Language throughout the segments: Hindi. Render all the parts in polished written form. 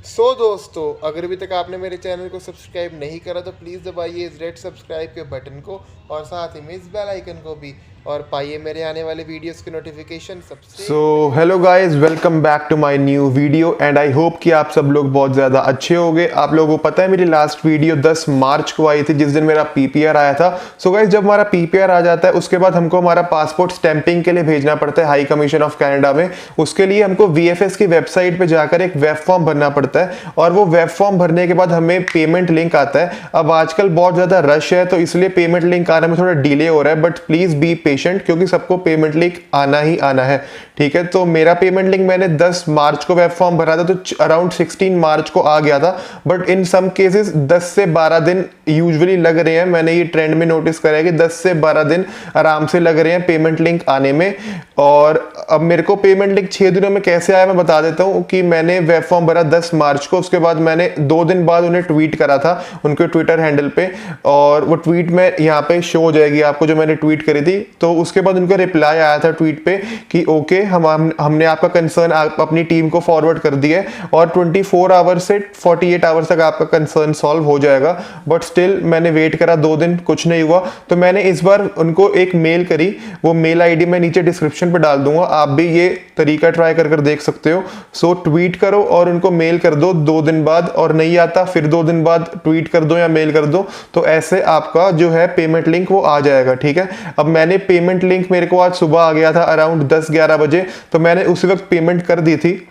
दोस्तों, अगर अभी तक आपने मेरे चैनल को सब्सक्राइब नहीं करा तो प्लीज़ दबाइए इस रेड सब्सक्राइब के बटन को और साथ ही में इस बेल आइकन को भी, और पाइए मेरे आने वाले वीडियोस की नोटिफिकेशन सबसे so hello guys, welcome back to my new video and I hope कि आप सब लोग बहुत ज़्यादा अच्छे होंगे। आप लोगों को पता है मेरी लास्ट वीडियो 10 मार्च को आई थी, जिस दिन मेरा पीपीआर आया था। सो गाइस, जब हमारा पीपीआर आ जाता है उसके बाद हमको हमारा पासपोर्ट स्टैंपिंग के लिए भेजना पड़ता है हाई कमीशन ऑफ कनाडा में। उसके लिए हमको वीएफएस की वेबसाइट पर जाकर एक वेब फॉर्म भरना पड़ता है और वो वेब फॉर्म भरने के बाद हमें पेमेंट लिंक आता है। अब आजकल बहुत ज़्यादा रश है तो इसलिए पेमेंट लिंक आने में थोड़ा डिले हो रहा है, बट प्लीज़ बी पेशेंट क्योंकि सबको पेमेंट लिंक आना ही आना है। ठीक है, तो मेरा पेमेंट लिंक मैंने 10 मार्च को वेब फॉर्म भरा था तो अराउंड 16 मार्च को आ गया था, बट इन सम केसेस 10 से 12 दिन यूजुअली लग रहे हैं। मैंने ये ट्रेंड में नोटिस करा है कि 10 से 12 दिन आराम से लग रहे हैं पेमेंट लिंक आने में। और अब मेरे को पेमेंट लिंक 6 दिनों में कैसे आया मैं बता देता हूँ कि मैंने वेब फॉर्म भरा 10 मार्च को, उसके बाद मैंने 2 दिन बाद उन्हें ट्वीट करा था उनके ट्विटर हैंडल पे, और वो ट्वीट में यहाँ पे शो हो जाएगी आपको जो मैंने ट्वीट करी थी। तो उसके बाद उनका रिप्लाई आया था ट्वीट पे कि ओके, हमने आपका कंसर्न अपनी टीम को फॉरवर्ड कर दिया है और 24 आवर्स से 48 आवर्स तक आपका कंसर्न सॉल्व हो जाएगा। बट स्टिल मैंने वेट करा 2 दिन, कुछ नहीं हुआ। तो मैंने इस बार उनको एक मेल करी, वो मेल आईडी मैं नीचे डिस्क्रिप्शन पे डाल दूंगा, आप भी ये तरीका ट्राई कर देख सकते हो। सो ट्वीट करो और उनको मेल कर दो 2 दिन बाद, और नहीं आता फिर 2 दिन बाद ट्वीट कर दो या मेल कर दो, तो ऐसे आपका जो है पेमेंट लिंक वो आ जाएगा। ठीक है, अब मैंने पेमेंट लिंक मेरे को आज सुबह आ गया था अराउंड 10-11 बजे, तो मैंने उसी वक्त पेमेंट कर दी थी।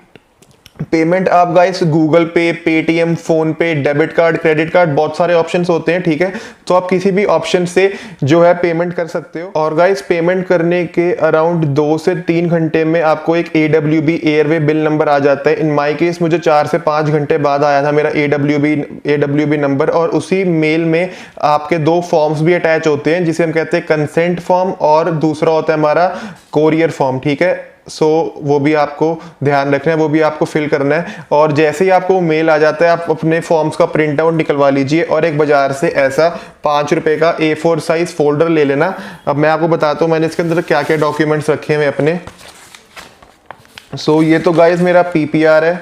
पेमेंट आप गाइस गूगल पे, पेटीएम, फोन पे, डेबिट कार्ड, क्रेडिट कार्ड, बहुत सारे ऑप्शंस होते हैं। ठीक है, तो आप किसी भी ऑप्शन से जो है पेमेंट कर सकते हो। और गाइस, पेमेंट करने के अराउंड 2 से 3 घंटे में आपको एक AWB एयरवे बिल नंबर आ जाता है। इन माय केस मुझे 4 से 5 घंटे बाद आया था मेरा AWB नंबर, और उसी मेल में आपके 2 फॉर्म्स भी अटैच होते हैं जिसे हम कहते हैं कंसेंट फॉर्म, और दूसरा होता है हमारा कोरियर फॉर्म। ठीक है, सो वो भी आपको ध्यान रखना है, वो भी आपको फिल करना है। और जैसे ही आपको मेल आ जाता है आप अपने फॉर्म्स का प्रिंट आउट निकलवा लीजिए और एक बाजार से ऐसा 5 रुपए का A4 साइज फोल्डर ले लेना। अब मैं आपको बताता हूँ मैंने इसके अंदर क्या क्या डॉक्यूमेंट्स रखे हुए अपने। सो ये तो गाइस मेरा पीपीआर है,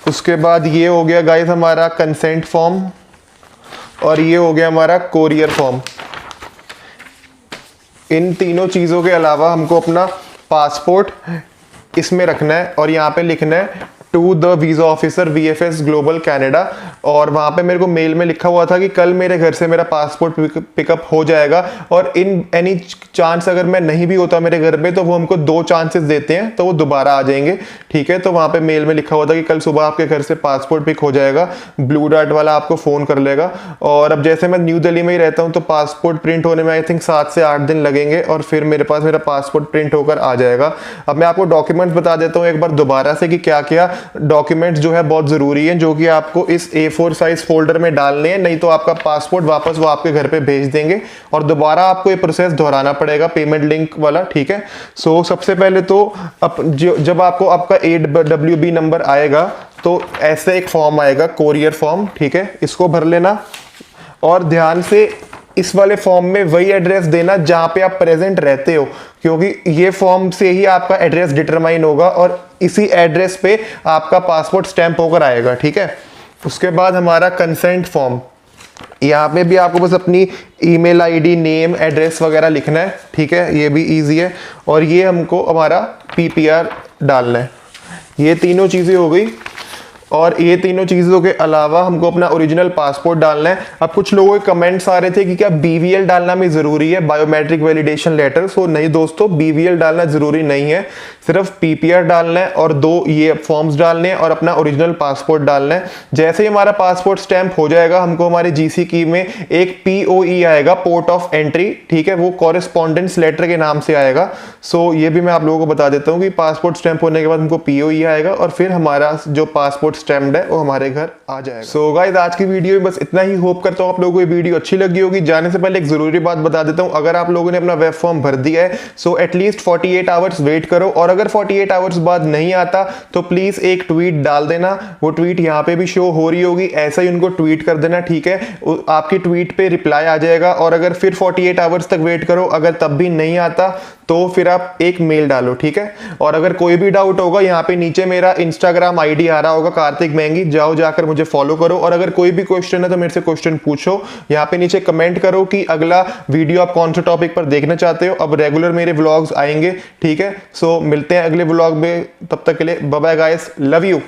उसके बाद ये हो गया गाइस हमारा कंसेंट फॉर्म, और ये हो गया हमारा कोरियर फॉर्म। इन तीनों चीज़ों के अलावा हमको अपना पासपोर्ट इसमें रखना है और यहाँ पे लिखना है to the visa officer VFS global Canada. और वहाँ पे मेरे को मेल में लिखा हुआ था कि कल मेरे घर से मेरा पासपोर्ट पिकअप हो जाएगा, और इन एनी चांस अगर मैं नहीं भी होता मेरे घर पे तो वो हमको 2 चांसेस देते हैं, तो वो दोबारा आ जाएंगे। ठीक है, तो वहाँ पे मेल में लिखा हुआ था कि कल सुबह आपके घर से पासपोर्ट पिक हो जाएगा, ब्लू डार्ट वाला आपको फ़ोन कर लेगा। और अब जैसे मैं न्यू दिल्ली में ही रहता हूँ तो पासपोर्ट प्रिंट होने में आई थिंक 7 से 8 दिन लगेंगे, और फिर मेरे पास मेरा पासपोर्ट प्रिंट होकर आ जाएगा। अब मैं आपको डॉक्यूमेंट्स बता देता हूँ एक बार दोबारा से कि क्या क्या डॉक्यूमेंट्स जो है बहुत ज़रूरी है, जो कि आपको इस A4 साइज फोल्डर में डालने हैं, नहीं तो आपका पासपोर्ट वापस वो आपके घर पे भेज देंगे और दोबारा आपको ये प्रोसेस दोहराना पड़ेगा पेमेंट लिंक वाला। ठीक है, सो सबसे पहले तो जब आपको आपका AWB नंबर आएगा तो ऐसे एक फॉर्म आएगा, कोरियर फॉर्म। ठीक है, इसको भर लेना और ध्यान से इस वाले फॉर्म में वही एड्रेस देना जहां पे आप प्रेजेंट रहते हो, क्योंकि ये फॉर्म से ही आपका एड्रेस डिटरमाइन होगा और इसी एड्रेस पे आपका पासपोर्ट स्टैंप होकर आएगा। ठीक है, उसके बाद हमारा कंसेंट फॉर्म, यहाँ पे भी आपको बस अपनी ईमेल आईडी, नेम, एड्रेस वगैरह लिखना है। ठीक है, ये भी इजी है। और ये हमको हमारा पीपीआर डालना है। ये तीनों चीज़ें हो गई, और ये तीनों चीज़ों के अलावा हमको अपना ओरिजिनल पासपोर्ट डालना है। अब कुछ लोगों के कमेंट्स आ रहे थे कि क्या BVL डालना भी ज़रूरी है, बायोमेट्रिक वैलिडेशन लेटर। सो नहीं दोस्तों, BVL डालना ज़रूरी नहीं है, सिर्फ पीपीआर डालना है और 2 ये फॉर्म्स डालने हैं और अपना ओरिजिनल पासपोर्ट डालना है। जैसे ही हमारा पासपोर्ट स्टैंप हो जाएगा हमको हमारी GC की में एक POE आएगा, पोर्ट ऑफ एंट्री। ठीक है, वो कॉरेस्पॉन्डेंस लेटर के नाम से आएगा। सो ये भी मैं आप लोगों को बता देता हूँ कि पासपोर्ट स्टैंप होने के बाद हमको POE आएगा और फिर हमारा जो पासपोर्ट स्टैम्प्ड है वो हमारे घर आ जाएगा। सो गाइस, आज की वीडियो में बस इतना ही। होप करता हूँ आप लोगों को ये वीडियो अच्छी लगी होगी। जाने से पहले एक जरूरी बात बता देता हूँ, अगर आप लोगों ने अपना वेब फॉर्म भर दिया है सो एटलीस्ट 48 आवर्स वेट करो, और अगर 48 आवर्स बाद नहीं आता तो प्लीज एक ट्वीट डाल देना। वो ट्वीट यहाँ पे भी शो हो रही होगी, ऐसा ही उनको ट्वीट कर देना। ठीक है, आपकी ट्वीट पे रिप्लाई आ जाएगा। और अगर फिर 48 आवर्स तक वेट करो, अगर तब भी नहीं आता तो फिर आप एक मेल डालो। ठीक है, और अगर कोई भी डाउट होगा यहाँ पे नीचे मेरा इंस्टाग्राम ID आ रहा होगा कार्तिक महंगी, जाओ जाकर मुझे फॉलो करो। और अगर कोई भी क्वेश्चन है तो मेरे से क्वेश्चन पूछो, यहाँ पे नीचे कमेंट करो कि अगला वीडियो आप कौन से टॉपिक पर देखना चाहते हो। अब रेगुलर मेरे व्लॉग्स आएंगे, ठीक है। सो मिलते हैं अगले व्लॉग में, तब तक के लिए bye bye guys, love you.